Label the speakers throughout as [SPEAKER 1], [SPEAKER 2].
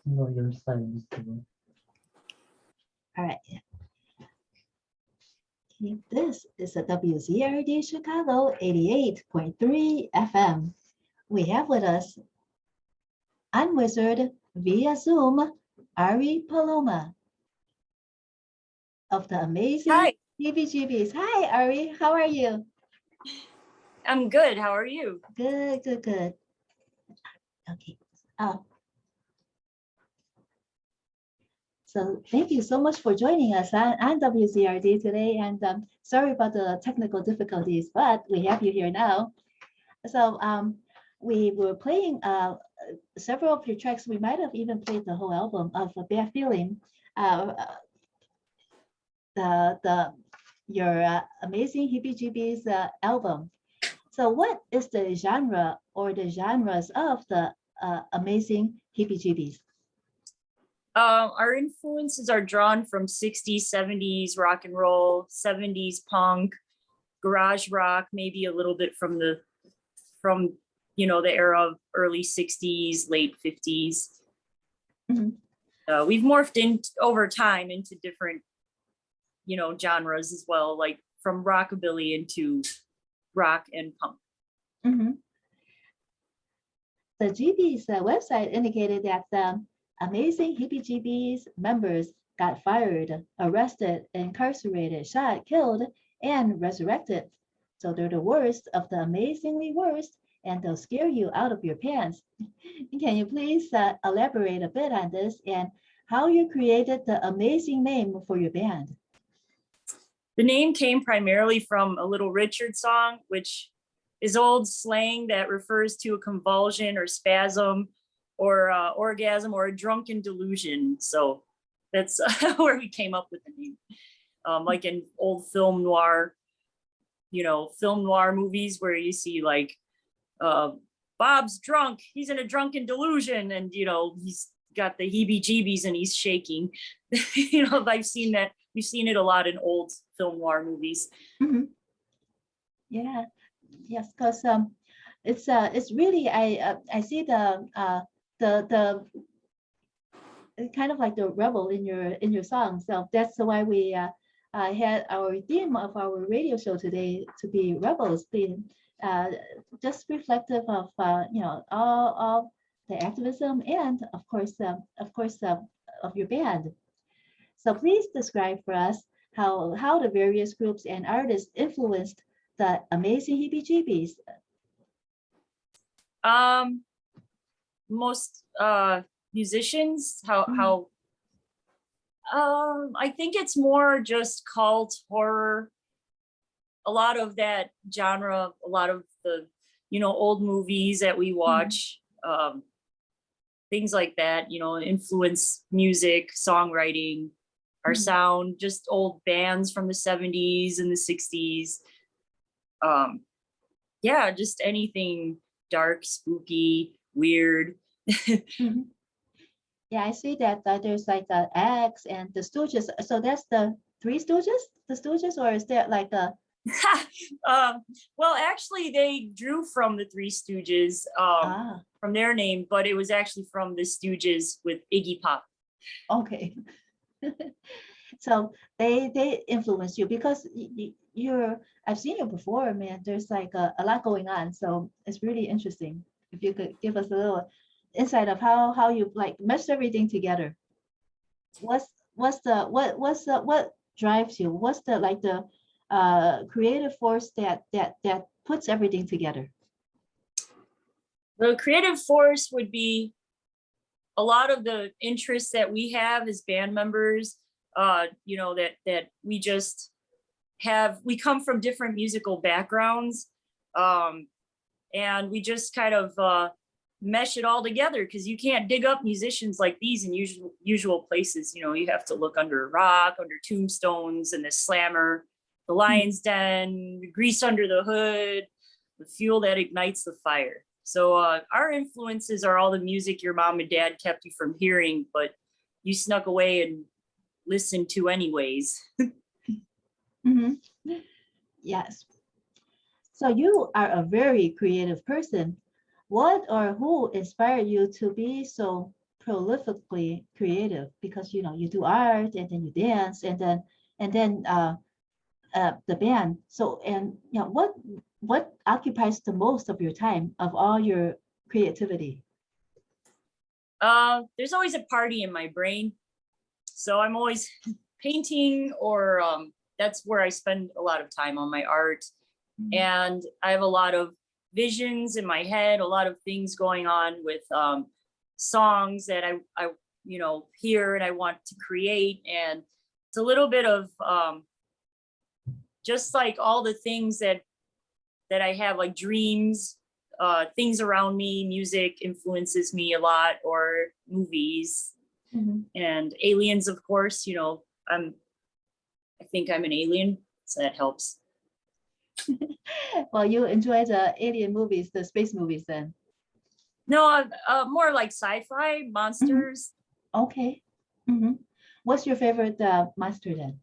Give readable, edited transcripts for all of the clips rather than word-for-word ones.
[SPEAKER 1] No, your side is the
[SPEAKER 2] All right. Okay, this is a WZRD Chicago 88.3 FM. We have with us Unwizard via Zoom, Ary Paloma of the amazing
[SPEAKER 3] Hi,
[SPEAKER 2] Heeby Jeebies. Hi, Ary. How are you?
[SPEAKER 3] I'm good. How are you?
[SPEAKER 2] Good, good, good. Okay. So thank you so much for joining us on WZRD today. And sorry about the technical difficulties, but we have you here now. So we were playing several of your tracks. We might have even played the whole album of Bad Feeling. Your amazing Heeby Jeebies album. So what is the genre or the genres of the amazing Heeby Jeebies?
[SPEAKER 3] Our influences are drawn from 60s, 70s rock and roll, 70s punk, garage rock, maybe a little bit from the era of early 60s, late 50s.
[SPEAKER 2] Mhm.
[SPEAKER 3] We've morphed in over time into different, genres as well, like from rockabilly into rock and punk.
[SPEAKER 2] Mhm. The GB's website indicated that the amazing Heeby Jeebies members got fired, arrested, incarcerated, shot, killed, and resurrected. So they're the worst of the amazingly worst, and they'll scare you out of your pants. Can you please elaborate a bit on this and how you created the amazing name for your band?
[SPEAKER 3] The name came primarily from a Little Richard song, which is old slang that refers to a convulsion or spasm or orgasm or a drunken delusion. So that's where we came up with the name. Like in old film noir movies where you see like Bob's drunk, he's in a drunken delusion, and he's got the heebie jeebies and he's shaking. I've seen that. We've seen it a lot in old film noir movies.
[SPEAKER 2] Mm-hmm. Yeah, yes, because it's really I see the kind of like the rebel in your song. So that's why we had our theme of our radio show today to be rebels, being just reflective of all the activism and of course of your band. So please describe for us how the various groups and artists influenced the amazing Heeby Jeebies.
[SPEAKER 3] Most musicians, how I think it's more just cult horror, a lot of that genre, a lot of the old movies that we watch, things like that, influence music, songwriting, our sound, just old bands from the 70s and the 60s. Yeah, just anything dark, spooky, weird.
[SPEAKER 2] Yeah, I see that there's like the X and the Stooges. So that's the Three Stooges, the Stooges, or is there like a?
[SPEAKER 3] Well, actually, they drew from the Three Stooges from their name, but it was actually from the Stooges with Iggy Pop.
[SPEAKER 2] Okay. So they influence you because I've seen you before, man. There's like a lot going on, so it's really interesting. If you could give us a little insight of how you like meshed everything together. What drives you? What's the creative force that puts everything together?
[SPEAKER 3] The creative force would be a lot of the interests that we have as band members, that we just have, we come from different musical backgrounds, and we just kind of mesh it all together, because you can't dig up musicians like these in usual places. You have to look under a rock, under tombstones, and the Slammer, the Lion's Den, Grease Under the Hood, the fuel that ignites the fire. So our influences are all the music your mom and dad kept you from hearing, but you snuck away and listened to anyways.
[SPEAKER 2] Yes. So you are a very creative person. What or who inspired you to be so prolifically creative because you know you do art and then you dance and then the band. So and you know what occupies the most of your time of all your creativity?
[SPEAKER 3] There's always a party in my brain. So I'm always painting or that's where I spend a lot of time on my art. And I have a lot of visions in my head, a lot of things going on with songs that I you know, hear and I want to create. And it's a little bit of just like all the things that I have, like dreams, things around me, music influences me a lot, or movies. And aliens, of course, you know, I think I'm an alien, so that helps.
[SPEAKER 2] Well, you enjoy the alien movies, the space movies then?
[SPEAKER 3] No, more like sci-fi monsters.
[SPEAKER 2] Okay. What's your favorite monster then?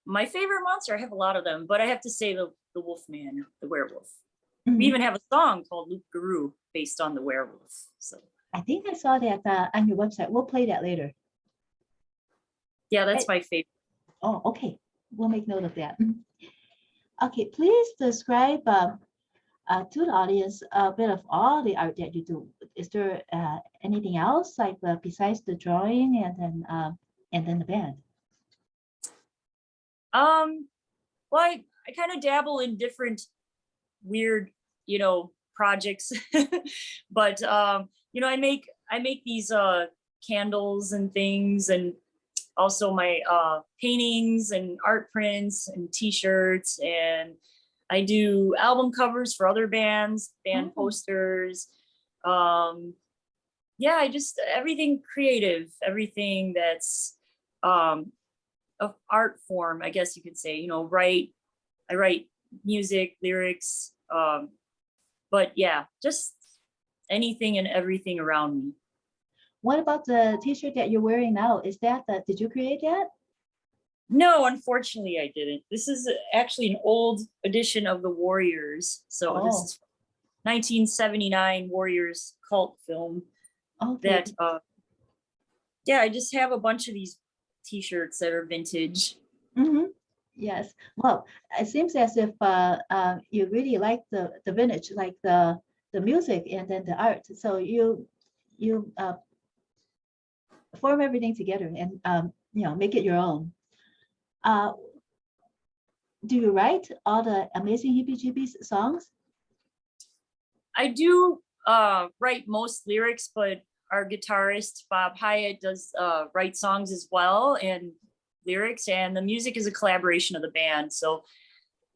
[SPEAKER 3] My favorite monster, I have a lot of them, but I have to say the Wolfman, the werewolf. We even have a song called Loop Guru based on the werewolf. So
[SPEAKER 2] I think I saw that on your website. We'll play that later.
[SPEAKER 3] yeah, that's my favorite.
[SPEAKER 2] Oh, okay. We'll make note of that. Okay, please describe to the audience a bit of all the art that you do. Is there anything else like besides the drawing and then the band?
[SPEAKER 3] Well, I kind of dabble in different weird, you know, projects, but you know, I make these candles and things, and also my paintings and art prints and t-shirts, and I do album covers for other bands, band posters. Yeah, I just everything creative, everything that's of art form, I guess you could say. You know, I write music, lyrics, but yeah, just anything and everything around me.
[SPEAKER 2] What about the t-shirt that you're wearing now? Is that did you create that?
[SPEAKER 3] No, unfortunately I didn't. This is actually an old edition of the Warriors. So this is 1979 Warriors cult film.
[SPEAKER 2] Okay.
[SPEAKER 3] That yeah, I just have a bunch of these t-shirts that are vintage.
[SPEAKER 2] Yes. Well, it seems as if you really like the vintage, like the music and then the art. So you form everything together and you know, make it your own. Do you write all the amazing Heeby Jeebies songs?
[SPEAKER 3] I do write most lyrics, but our guitarist Bob Hyatt does write songs as well and lyrics, and the music is a collaboration of the band. So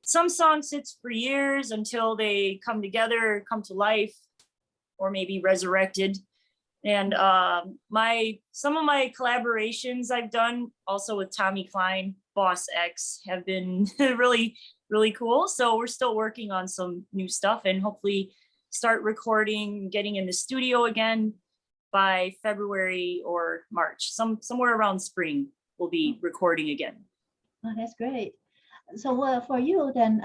[SPEAKER 3] some songs sits for years until they come together, come to life, or maybe resurrected. And some of my collaborations I've done also with Tommy Klein, Boss X, have been really, really cool. So we're still working on some new stuff and hopefully start recording, getting in the studio again by February or March. Somewhere around spring, we'll be recording again.
[SPEAKER 2] Oh, that's great. So for you then,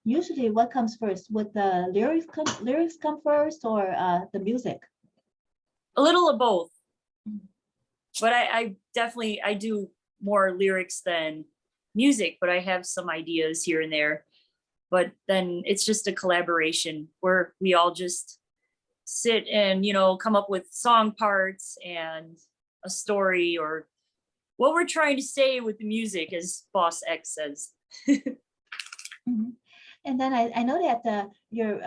[SPEAKER 2] usually what comes first? Would the lyrics come first or the music?
[SPEAKER 3] A little of both, but I definitely do more lyrics than music, but I have some ideas here and there. But then it's just a collaboration where we all just sit and, you know, come up with song parts and a story or what we're trying to say with the music, as Boss X says.
[SPEAKER 2] And then I know that you're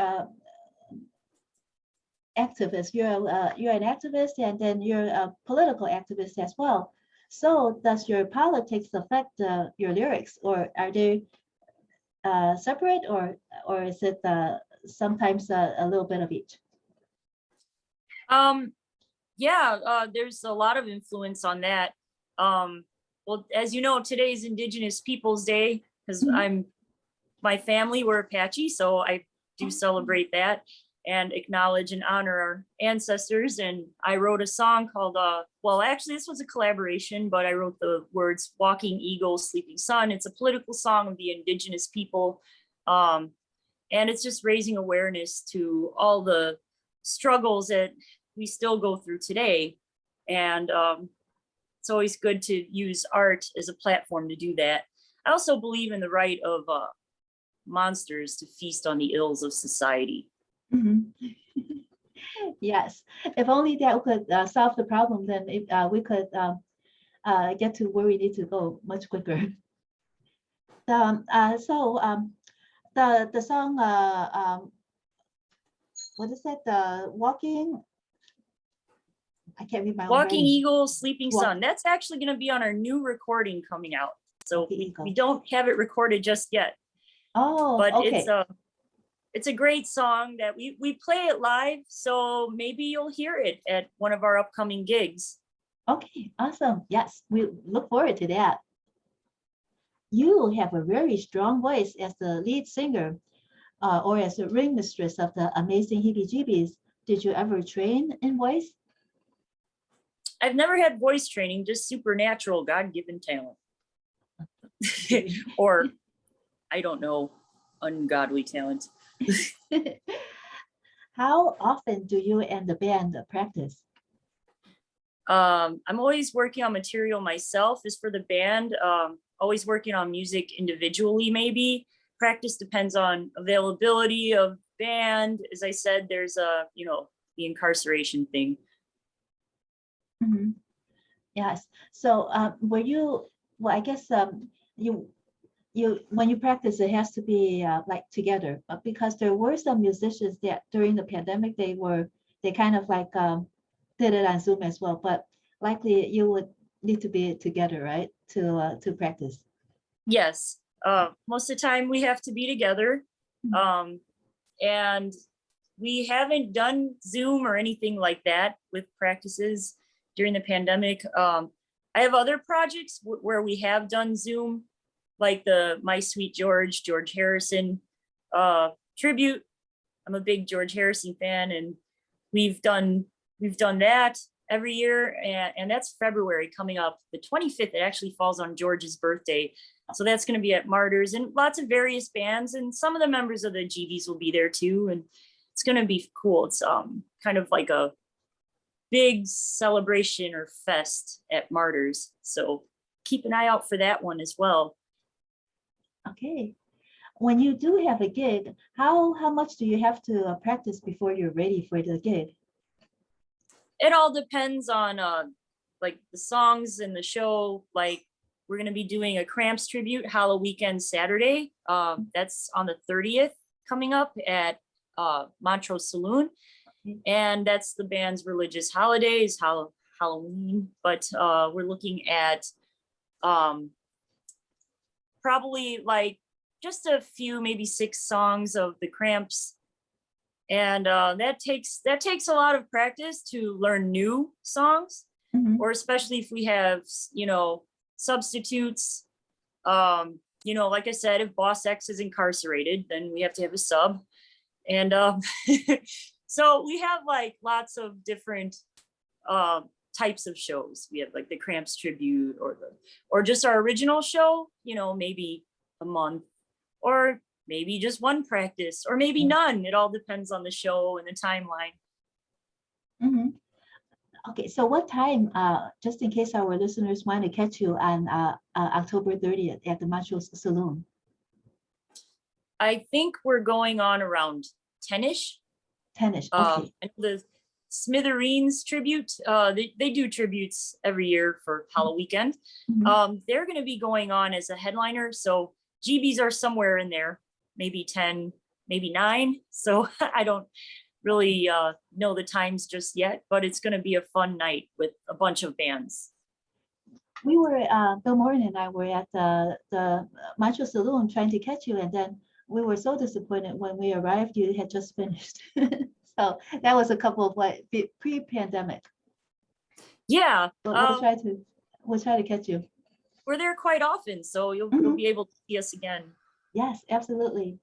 [SPEAKER 2] activist. You're an activist, and then you're a political activist as well. So does your politics affect your lyrics, or are they separate, or is it sometimes a little bit of each?
[SPEAKER 3] Yeah, there's a lot of influence on that. Well, as you know, today's Indigenous Peoples Day, because my family, we're Apache, so I do celebrate that and acknowledge and honor our ancestors. And I wrote a song called, well, actually this was a collaboration, but I wrote the words Walking Eagle, Sleeping Sun. It's a political song of the Indigenous people. And it's just raising awareness to all the struggles that we still go through today. And it's always good to use art as a platform to do that. I also believe in the right of monsters to feast on the ills of society.
[SPEAKER 2] Mhm. Yes, if only that could solve the problem, then we could get to where we need to go much quicker. The song, what is it? The walking. I can't read my own
[SPEAKER 3] Walking
[SPEAKER 2] writing.
[SPEAKER 3] Eagle, Sleeping
[SPEAKER 2] Walk-
[SPEAKER 3] Sun. That's actually going to be on our new recording coming out. So
[SPEAKER 2] Walking
[SPEAKER 3] we
[SPEAKER 2] Eagle.
[SPEAKER 3] don't have it recorded just yet,
[SPEAKER 2] Oh,
[SPEAKER 3] but
[SPEAKER 2] okay.
[SPEAKER 3] it's a great song that we play it live. So maybe you'll hear it at one of our upcoming gigs.
[SPEAKER 2] Okay, awesome. Yes, we look forward to that. You have a very strong voice as the lead singer or as a ring mistress of the amazing Heeby Jeebies. Did you ever train in voice?
[SPEAKER 3] I've never had voice training, just supernatural, God-given talent. Or, I don't know, ungodly talent.
[SPEAKER 2] How often do you and the band practice?
[SPEAKER 3] I'm always working on material myself. As for the band, always working on music individually, maybe. Practice depends on availability of band. As I said, there's the incarceration thing.
[SPEAKER 2] Mhm. Yes. So were you, well, I guess you when you practice, it has to be like together, but because there were some musicians that during the pandemic, they kind of like did it on Zoom as well, but likely you would need to be together, right? To practice.
[SPEAKER 3] Yes. Most of the time we have to be together. And we haven't done Zoom or anything like that with practices during the pandemic. I have other projects where we have done Zoom, like the My Sweet George Harrison tribute. I'm a big George Harrison fan, and we've done that every year, and that's February coming up. The 25th, it actually falls on George's birthday. So that's going to be at Martyrs, and lots of various bands, and some of the members of the Jeebies will be there too. And it's going to be cool. It's kind of like a big celebration or fest at Martyrs. So keep an eye out for that one as well.
[SPEAKER 2] Okay. When you do have a gig, how much do you have to practice before you're ready for the gig?
[SPEAKER 3] It all depends on like the songs and the show. Like we're going to be doing a Cramps tribute Halloween Saturday. That's on the 30th coming up at Montrose Saloon. And that's the band's religious holidays, Halloween. But we're looking at probably like just a few, maybe 6 songs of the Cramps. And that takes a lot of practice to learn new songs, or especially if we have, substitutes. Like I said, if Boss X is incarcerated, then we have to have a sub. And so we have like lots of different types of shows. We have like the Cramps tribute or just our original show, maybe a month, or maybe just one practice, or maybe none. It all depends on the show and the timeline.
[SPEAKER 2] Okay, so what time, just in case our listeners want to catch you on October 30th at the Montrose Saloon?
[SPEAKER 3] I think we're going on around 10-ish.
[SPEAKER 2] 10-ish, okay.
[SPEAKER 3] And the Smithereens tribute, they do tributes every year for Halloween. They're going to be going on as a headliner. So Jeebies are somewhere in there, maybe 10, maybe 9. So I don't really know the times just yet, but it's going to be a fun night with a bunch of bands.
[SPEAKER 2] We were, Bill Morin and I were at the Montrose Saloon trying to catch you, and then we were so disappointed when we arrived, you had just finished. So that was a couple of pre-pandemic.
[SPEAKER 3] Yeah.
[SPEAKER 2] But we'll try to catch you.
[SPEAKER 3] We're there quite often, so you'll be able to see us again.
[SPEAKER 2] Yes, absolutely.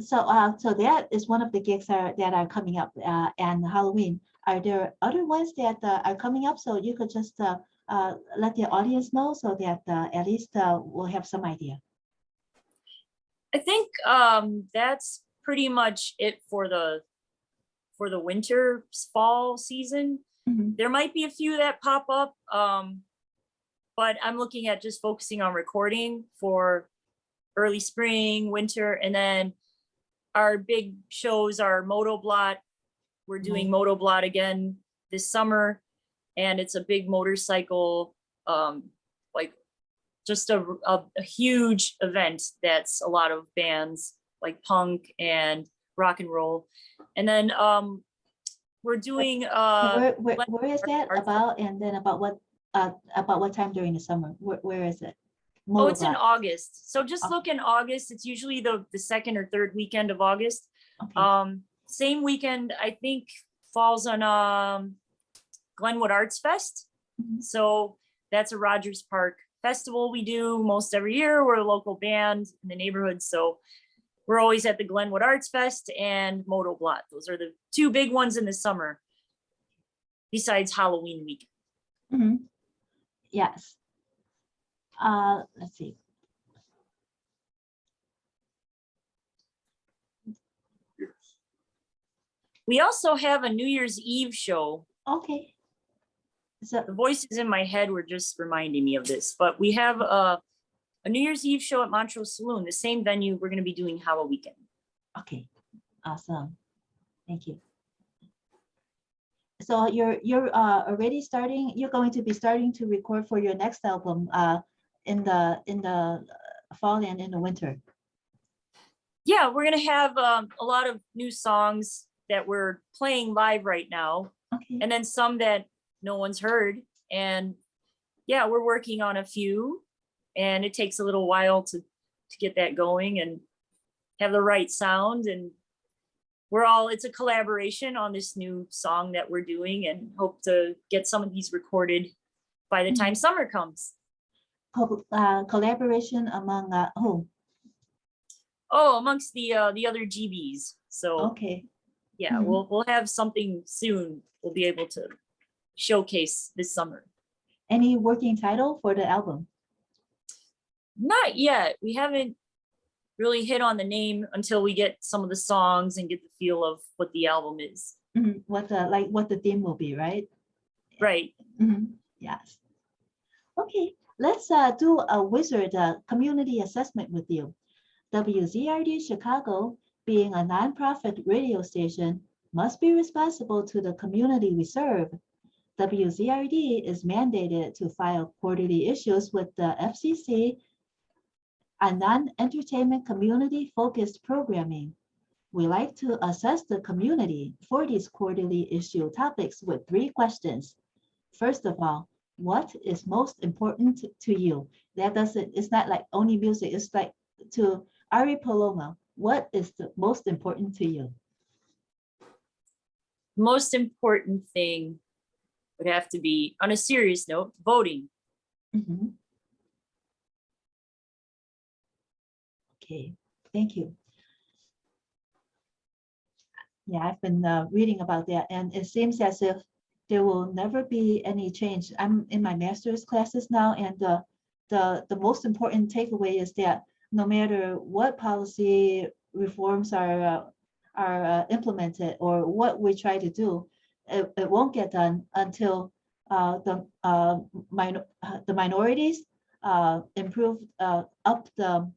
[SPEAKER 2] So so that is one of the gigs that are coming up and Halloween. Are there other ones that are coming up? So you could just let the audience know so that at least we'll have some idea.
[SPEAKER 3] I think that's pretty much it for the for the winter, fall season.
[SPEAKER 2] Mhm.
[SPEAKER 3] There might be a few that pop up, but I'm looking at just focusing on recording for early spring, winter, and then our big shows are Motoblot. We're doing Motoblot again this summer, and it's a big motorcycle, like just a huge event that's a lot of bands like punk and rock and roll. And then we're doing
[SPEAKER 2] Where is that about? And then about what time during the summer? Where is it?
[SPEAKER 3] Oh, it's in
[SPEAKER 2] Motoblot.
[SPEAKER 3] August. So just look in August. It's usually the second or third weekend of August.
[SPEAKER 2] Okay.
[SPEAKER 3] Same weekend, I think, falls on Glenwood Arts Fest.
[SPEAKER 2] Mhm.
[SPEAKER 3] So that's a Rogers Park festival we do most every year. We're a local band in the neighborhood. So we're always at the Glenwood Arts Fest and Motoblot. Those are the two big ones in the summer, besides Halloween week.
[SPEAKER 2] Mhm. Yes. Let's see.
[SPEAKER 3] We also have a New Year's Eve show.
[SPEAKER 2] Okay. So,
[SPEAKER 3] The voices in my head were just reminding me of this, but we have a New Year's Eve show at Montrose Saloon, the same venue we're going to be doing Halloween weekend.
[SPEAKER 2] okay. Awesome. Thank you. So you're already starting. You're going to be starting to record for your next album in the fall and in the winter.
[SPEAKER 3] Yeah, we're going to have a lot of new songs that we're playing live right now,
[SPEAKER 2] Okay.
[SPEAKER 3] and then some that no one's heard. And yeah, we're working on a few, and it takes a little while to get that going and have the right sound. And it's a collaboration on this new song that we're doing, and hope to get some of these recorded by the time summer comes.
[SPEAKER 2] Collaboration among who?
[SPEAKER 3] Oh, amongst the other GBs. So
[SPEAKER 2] Okay.
[SPEAKER 3] yeah, we'll have something soon. We'll be able to showcase this summer.
[SPEAKER 2] Any working title for the album?
[SPEAKER 3] Not yet. We haven't really hit on the name until we get some of the songs and get the feel of what the album is.
[SPEAKER 2] Mhm. What the theme will be, right?
[SPEAKER 3] Right.
[SPEAKER 2] Mhm. Yes. Okay, let's do a wizard community assessment with you. WZRD Chicago, being a nonprofit radio station, must be responsible to the community we serve. WZRD is mandated to file quarterly issues with the FCC on non-entertainment community-focused programming. We like to assess the community for these quarterly issue topics with 3 questions. First of all, what is most important to you? It's not like only music, it's like to Ary Paloma, what is the most important to you?
[SPEAKER 3] Most important thing would have to be, on a serious note, voting.
[SPEAKER 2] Mhm. Okay, thank you. Yeah, I've been reading about that, and it seems as if there will never be any change. I'm in my master's classes now, and the most important takeaway is that no matter what policy reforms are implemented or what we try to do, it won't get done until the minorities improve up the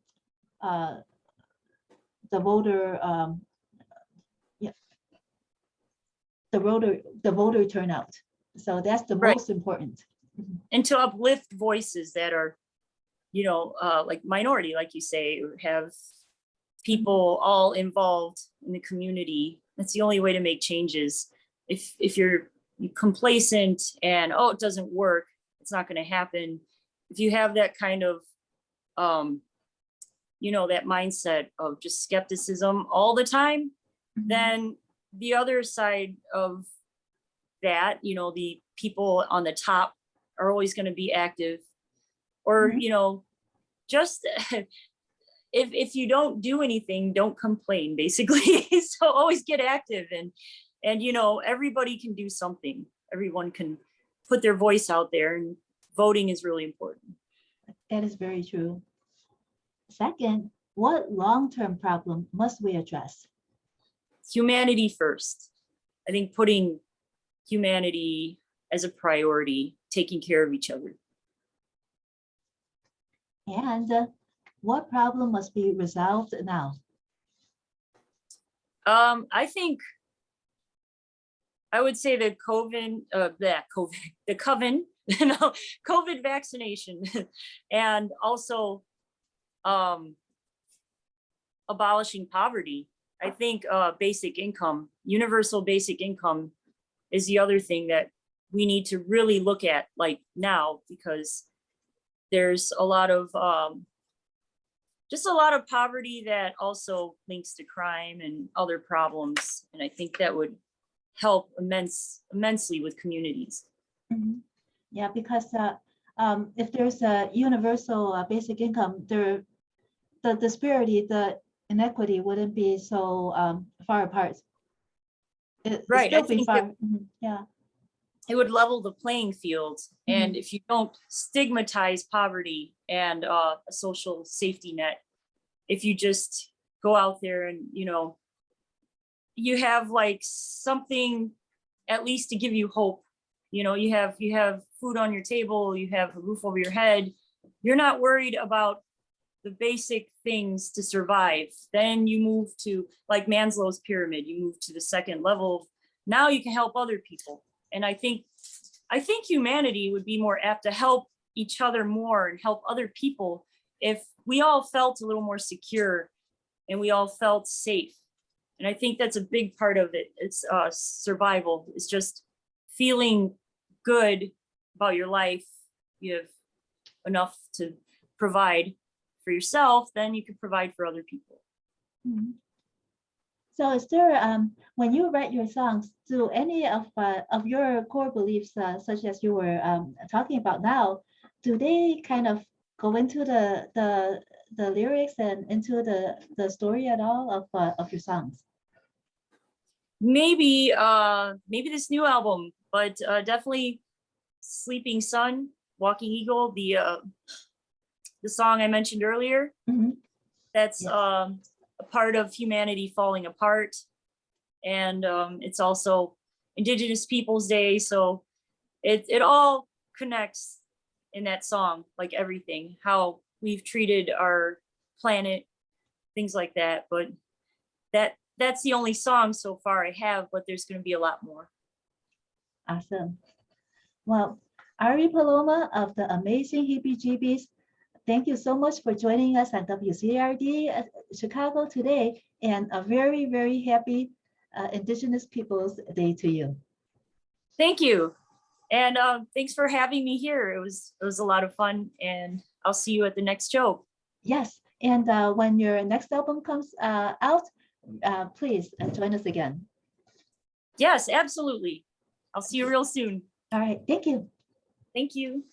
[SPEAKER 2] voter the voter turnout. So that's the
[SPEAKER 3] Right.
[SPEAKER 2] most important.
[SPEAKER 3] And to uplift voices that are, like minority, like you say, or have people all involved in the community. That's the only way to make changes. If you're complacent and, oh, it doesn't work, it's not going to happen. If you have that kind of, that mindset of just skepticism all the time, then the other side of that, the people on the top are always going to be active, or, just if you don't do anything, don't complain, basically. So always get active, and everybody can do something. Everyone can put their voice out there, and voting is really important.
[SPEAKER 2] That is very true. Second, what long-term problem must we address?
[SPEAKER 3] Humanity first. I think putting humanity as a priority, taking care of each other.
[SPEAKER 2] And what problem must be resolved now?
[SPEAKER 3] I think I would say the COVID vaccination, and also abolishing poverty. I think basic income, universal basic income, is the other thing that we need to really look at, like now, because there's a lot of just a lot of poverty that also links to crime and other problems, and I think that would help immensely with communities.
[SPEAKER 2] Mhm. Yeah, because if there's a universal basic income, the disparity, the inequity wouldn't be so far apart. It'd
[SPEAKER 3] Right,
[SPEAKER 2] still
[SPEAKER 3] I
[SPEAKER 2] be
[SPEAKER 3] think
[SPEAKER 2] far. Mhm. Yeah.
[SPEAKER 3] it would level the playing field. And if you don't stigmatize poverty and a social safety net, if you just go out there and, you know, you have like something at least to give you hope, you know, you have food on your table, you have a roof over your head, you're not worried about the basic things to survive. Then you move to like Maslow's pyramid, you move to the second level. Now you can help other people. And I think humanity would be more apt to help each other more and help other people if we all felt a little more secure and we all felt safe. And I think that's a big part of it. It's survival. It's just feeling good about your life. You have enough to provide for yourself, then you can provide for other people.
[SPEAKER 2] Mhm. So is there, when you write your songs, do any of your core beliefs, such as you were talking about now, do they kind of go into the lyrics and into the story at all of your songs?
[SPEAKER 3] Maybe this new album, but definitely Sleeping Sun, Walking Eagle, the song I mentioned earlier.
[SPEAKER 2] Mhm.
[SPEAKER 3] That's
[SPEAKER 2] Yes.
[SPEAKER 3] a part of humanity falling apart. And it's also Indigenous Peoples Day. So it all connects in that song, like everything, how we've treated our planet, things like that. But that's the only song so far I have, but there's going to be a lot more.
[SPEAKER 2] Awesome. Well, Ary Paloma of the amazing Heeby Jeebies, thank you so much for joining us at WZRD Chicago today, and a very, very happy Indigenous Peoples Day to you.
[SPEAKER 3] Thank you. And thanks for having me here. It was a lot of fun, and I'll see you at the next show.
[SPEAKER 2] Yes, and when your next album comes out, please join us again.
[SPEAKER 3] Yes, absolutely. I'll see you real soon.
[SPEAKER 2] All right, thank you.
[SPEAKER 3] Thank you.